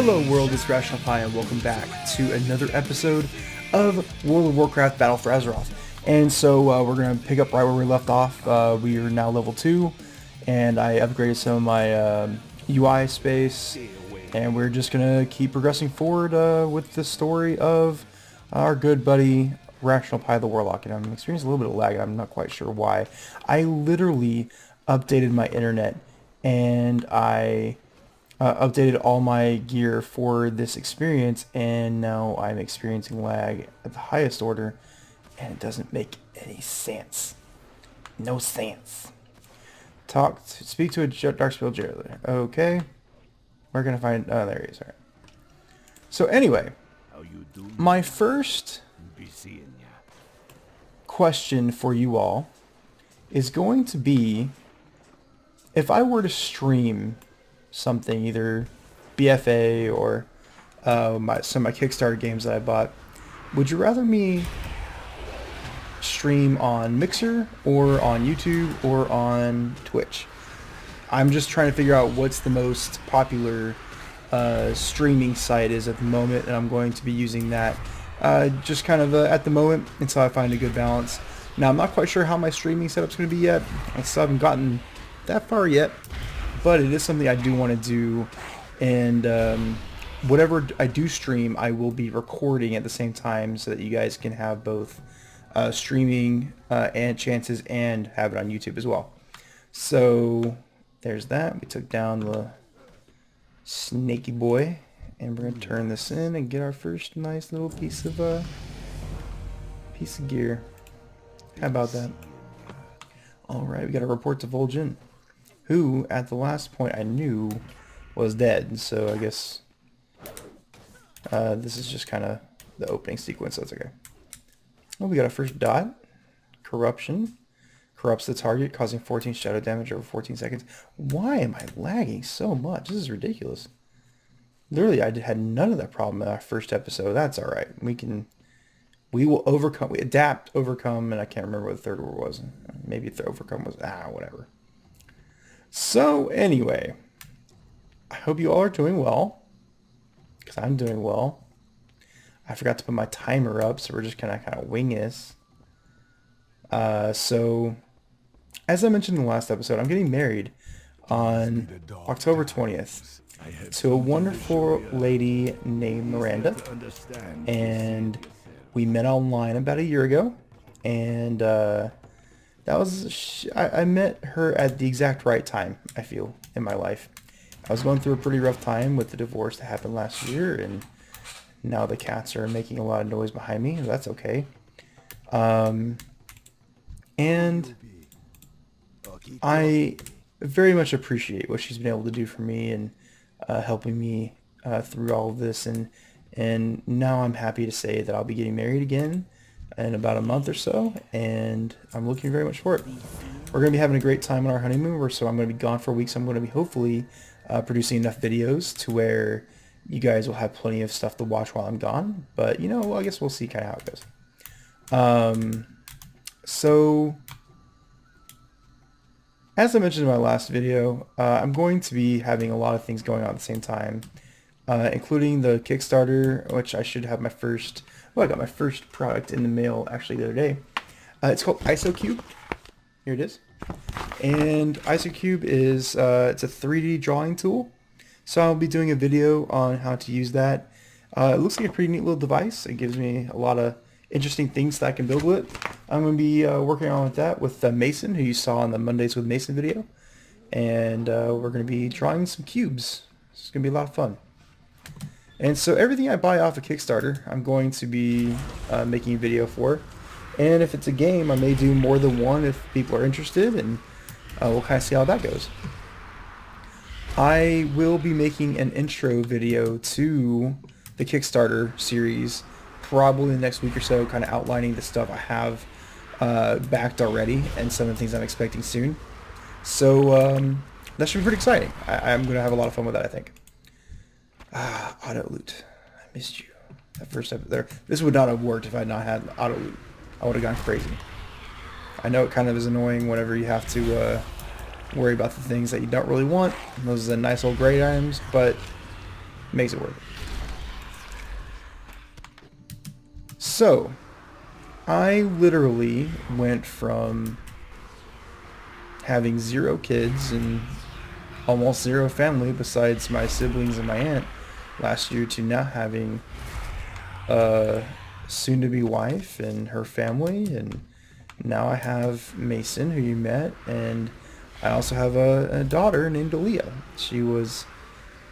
Hello world, it's RationalPi and welcome back to another episode of World of Warcraft Battle for Azeroth. And so we're going to pick up right where we left off. We are now level 2 and I upgraded some of my UI space, and we're just going to keep progressing forward with the story of our good buddy RationalPi the Warlock. And I'm experiencing a little bit of lag, I'm not quite sure why. I literally updated my internet and I updated all my gear for this experience, and now I'm experiencing lag at the highest order, and it doesn't make any sense. No sense. Speak to a Darkspell jailer. Okay. We're gonna find, oh, there he is. All right. So anyway, my first question for you all is going to be, if I were to stream something, either BFA or some of my Kickstarter games that I bought, would you rather me stream on Mixer or on YouTube or on Twitch? I'm just trying to figure out what's the most popular streaming site is at the moment, and I'm going to be using that just kind of at the moment until I find a good balance. Now, I'm not quite sure how my streaming setup's going to be yet. I still haven't gotten that far yet, but it is something I do want to do, and whatever I do stream, I will be recording at the same time so that you guys can have both streaming and chances and have it on YouTube as well. So there's that. We took down the snaky boy, and we're gonna turn this in and get our first nice little piece of gear. How about that? All right, we got a report to Vol'jin, who at the last point I knew was dead, so I guess this is just kind of the opening sequence, so it's okay. Oh, we got a first dot. Corruption. Corrupts the target, causing 14 shadow damage over 14 seconds. Why am I lagging so much? This is ridiculous. Literally, I had none of that problem in our first episode. That's alright. We will overcome, we adapt, overcome, and I can't remember what the third word was. Maybe the overcome was, whatever. So anyway, I hope you all are doing well, because I'm doing well. I forgot to put my timer up, so we're just kind of wing this. So, as I mentioned in the last episode, I'm getting married on October 20th to a wonderful lady named Miranda, and we met online about a year ago, and I met her at the exact right time, I feel, in my life. I was going through a pretty rough time with the divorce that happened last year, and now the cats are making a lot of noise behind me. That's okay. And I very much appreciate what she's been able to do for me and helping me through all of this. And now I'm happy to say that I'll be getting married again in about a month or so, and I'm looking very much for it. We're going to be having a great time on our honeymoon, so I'm going to be gone for a week, so I'm going to be hopefully producing enough videos to where you guys will have plenty of stuff to watch while I'm gone. But, you know, I guess we'll see kind of how it goes. So, as I mentioned in my last video, I'm going to be having a lot of things going on at the same time, including the Kickstarter, which I should have my first, I got my first product in the mail actually the other day. It's called IsoCube. Here it is. And IsoCube is, it's a 3D drawing tool. So I'll be doing a video on how to use that. It looks like a pretty neat little device. It gives me a lot of interesting things that I can build with. I'm going to be working on with that with Mason, who you saw in the Mondays with Mason video. And we're going to be drawing some cubes. It's going to be a lot of fun. And so everything I buy off of Kickstarter, I'm going to be making a video for. And if it's a game, I may do more than one if people are interested, and we'll kind of see how that goes. I will be making an intro video to the Kickstarter series probably the next week or so, kind of outlining the stuff I have backed already and some of the things I'm expecting soon. So that should be pretty exciting. I'm going to have a lot of fun with that, I think. Auto loot. I missed you. That first episode there. This would not have worked if I had not had auto loot. I would have gone crazy. I know it kind of is annoying whenever you have to worry about the things that you don't really want. Those are the nice old great items, but Makes it worth it. So, I literally went from having 0 kids and almost 0 family besides my siblings and my aunt last year to now having a soon-to-be wife and her family, and now I have Mason, who you met, and I also have a daughter named Aaliyah. She was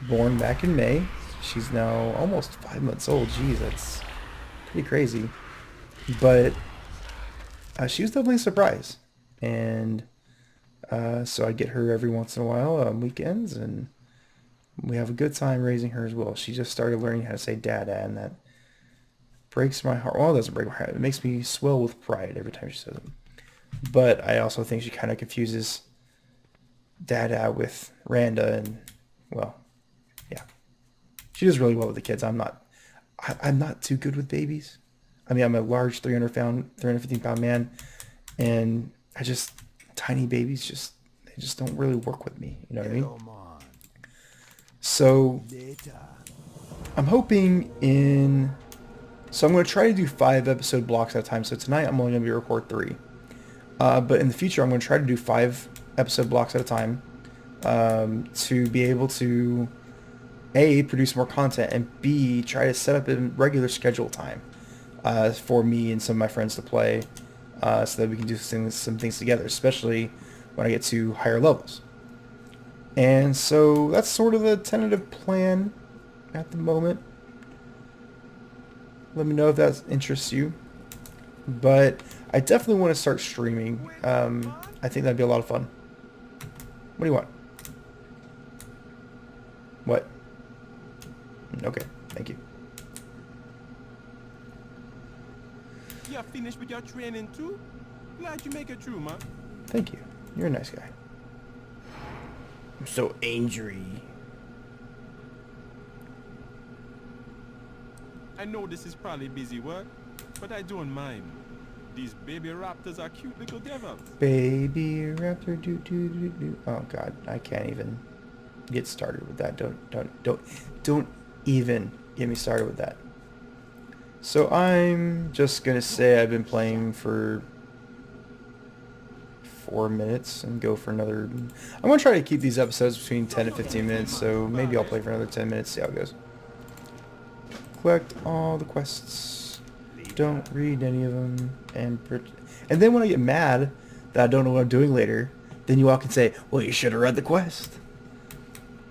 born back in May. She's now almost 5 months old. Jeez, that's pretty crazy. But she was definitely a surprise. And so I get her every once in a while on weekends, and we have a good time raising her as well. She just started learning how to say dada, and that breaks my heart. Well, it doesn't break my heart. It makes me swell with pride every time she says it. But I also think she kind of confuses dada with Randa, and, well, yeah. She does really well with the kids. I'm not too good with babies. I mean, I'm a large 315-pound man, and tiny babies they just don't really work with me. You know what I mean? So I'm hoping so I'm going to try to do 5 episode blocks at a time. So tonight I'm only going to record 3. But in the future I'm going to try to do 5 episode blocks at a time to be able to A, produce more content, and B, try to set up a regular schedule time for me and some of my friends to play so that we can do some things together, especially when I get to higher levels. And so that's sort of the tentative plan at the moment. Let me know if that interests you. But I definitely want to start streaming. I think that'd be a lot of fun. What do you want? What? Okay, thank you. You finished with your training too? Glad you make it through, man. Thank you. You're a nice guy. I'm so angry. I know this is probably busy work, but I don't mind. These baby raptors are cute little devils. Baby raptor do do do do. Oh god, I can't even get started with that. Don't even get me started with that. So I'm just gonna say I've been playing for 4 minutes and go for another. I'm gonna try to keep these episodes between 10 and 15 minutes, so maybe I'll play for another 10 minutes, see how it goes. Collect all the quests. Don't read any of them, and then when I get mad that I don't know what I'm doing later, then you all can say, well, you should have read the quest.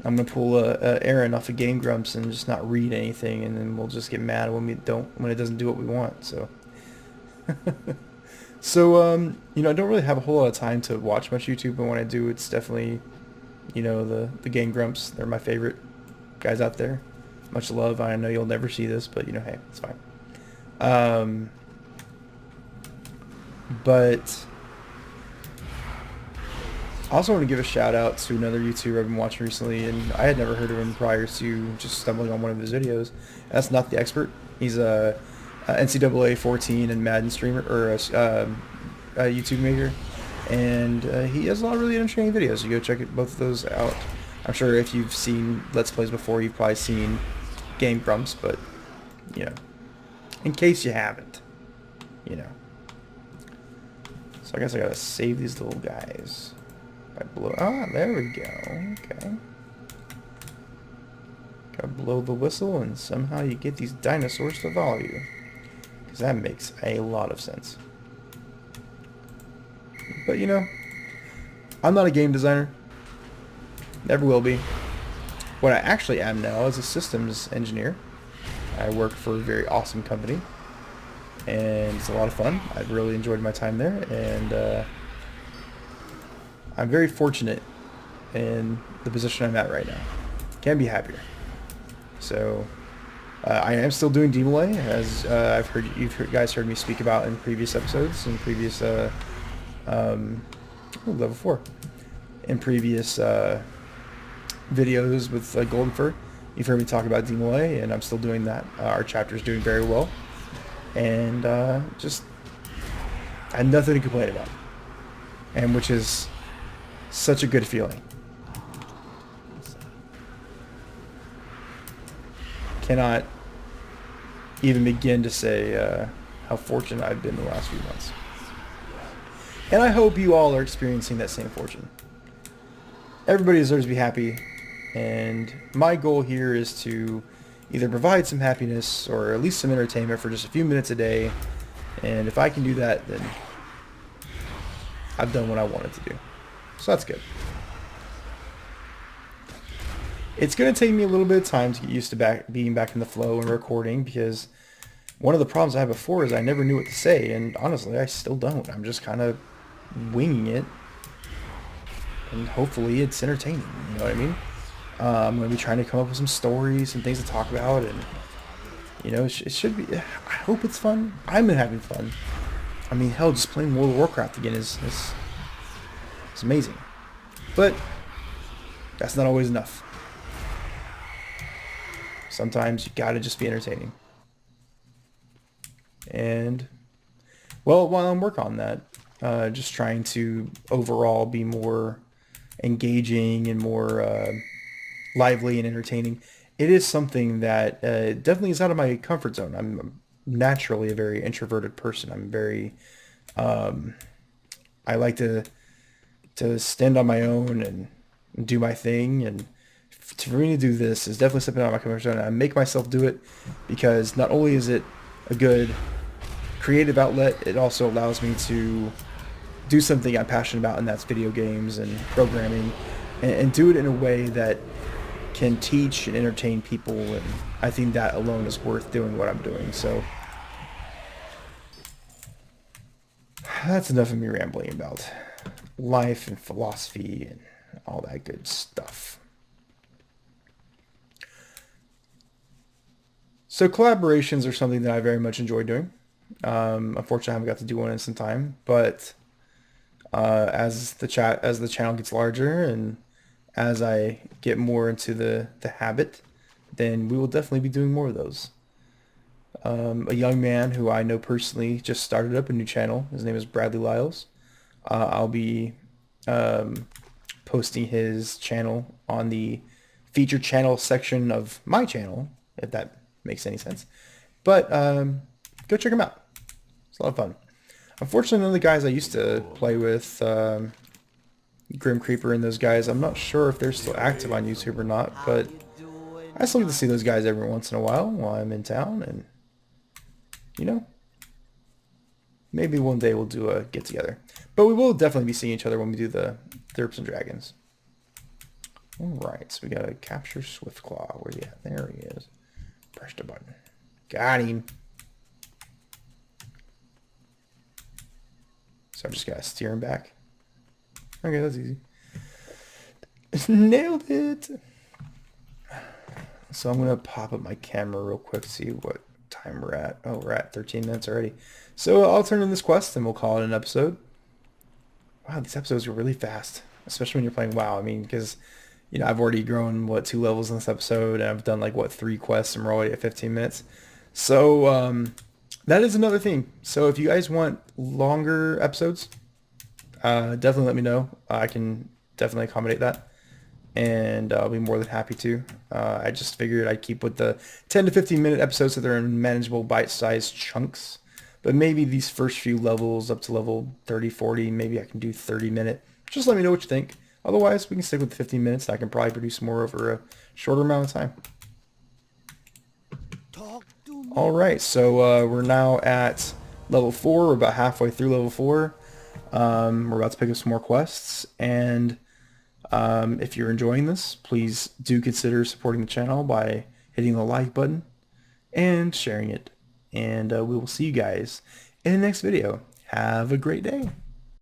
I'm gonna pull Aaron off of Game Grumps and just not read anything, and then we'll just get mad when it doesn't do what we want. So, you know, I don't really have a whole lot of time to watch much YouTube, but when I do, it's definitely, you know, the Game Grumps. They're my favorite guys out there. Much love. I know you'll never see this, but you know, hey, it's fine. But I also want to give a shout out to another YouTuber I've been watching recently, and I had never heard of him prior to just stumbling on one of his videos. That's Not the Expert. He's a NCAA 14 and Madden streamer, or a YouTube maker, and he has a lot of really entertaining videos. You go check both of those out. I'm sure if you've seen Let's Plays before, you've probably seen Game Grumps, but, you know, in case you haven't, you know. So I guess I gotta save these little guys. There we go. Okay. Gotta blow the whistle, and somehow you get these dinosaurs to follow you. Because that makes a lot of sense. But, you know, I'm not a game designer. Never will be. What I actually am now is a systems engineer. I work for a very awesome company, and it's a lot of fun. I've really enjoyed my time there, and I'm very fortunate in the position I'm at right now. Can't be happier. So I am still doing DMLA, as you've guys heard me speak about in previous episodes, in previous level 4, in previous videos with Golden Fur. You've heard me talk about DMLA, and I'm still doing that. Our chapter's doing very well, and just I had nothing to complain about, and which is such a good feeling. cannot even begin to say how fortunate I've been the last few months. And I hope you all are experiencing that same fortune. Everybody deserves to be happy, and my goal here is to either provide some happiness or at least some entertainment for just a few minutes a day, and if I can do that, then I've done what I wanted to do. So that's good. It's going to take me a little bit of time to get used to being back in the flow and recording, because one of the problems I had before is I never knew what to say, and honestly, I still don't. I'm just kind of winging it, and hopefully it's entertaining, you know what I mean? I'm going to be trying to come up with some stories and things to talk about, and, you know, it should be, I hope it's fun. I'm having fun. I mean, hell, just playing World of Warcraft again is amazing. But that's not always enough. Sometimes you gotta just be entertaining. And, well, while I'm working on that, just trying to overall be more engaging and more lively and entertaining, it is something that definitely is out of my comfort zone. I'm naturally a very introverted person. I'm very, I like to stand on my own and do my thing, and for me to do this is definitely something out of my comfort zone. I make myself do it because not only is it a good creative outlet, it also allows me to do something I'm passionate about, and that's video games and programming, and do it in a way that can teach and entertain people, and I think that alone is worth doing what I'm doing. So that's enough of me rambling about life and philosophy and all that good stuff. So collaborations are something that I very much enjoy doing. Unfortunately, I haven't got to do one in some time, but as the channel gets larger and as I get more into the habit, then we will definitely be doing more of those. A young man who I know personally just started up a new channel. His name is Bradley Lyles. I'll be posting his channel on the featured channel section of my channel, if that makes any sense. But go check him out. It's a lot of fun. Unfortunately, none of the guys I used to play with, Grim Creeper and those guys, I'm not sure if they're still active on YouTube or not, but I still get to see those guys every once in a while I'm in town, and, you know, maybe one day we'll do a get-together. But we will definitely be seeing each other when we do the Derps and Dragons. Alright, so we gotta capture Swiftclaw. Where's he at? There he is. Press the button. Got him. So I just gotta steer him back. Okay, that's easy. Nailed it! So I'm gonna pop up my camera real quick to see what time we're at. Oh, we're at 13 minutes already. So I'll turn in this quest and we'll call it an episode. Wow, these episodes are really fast, especially when you're playing WoW. I mean, because, you know, I've already grown, 2 levels in this episode, and I've done, 3 quests, and we're already at 15 minutes. So, that is another thing. So if you guys want longer episodes, definitely let me know. I can definitely accommodate that, and I'll be more than happy to. I just figured I'd keep with the 10 to 15 minute episodes so they're in manageable bite-sized chunks. But maybe these first few levels up to level 30, 40, maybe I can do 30-minute. Just let me know what you think. Otherwise, we can stick with 15 minutes. I can probably produce more over a shorter amount of time. Alright, so we're now at level 4. We're about halfway through level 4. We're about to pick up some more quests. And if you're enjoying this, please do consider supporting the channel by hitting the like button and sharing it. And we will see you guys in the next video. Have a great day.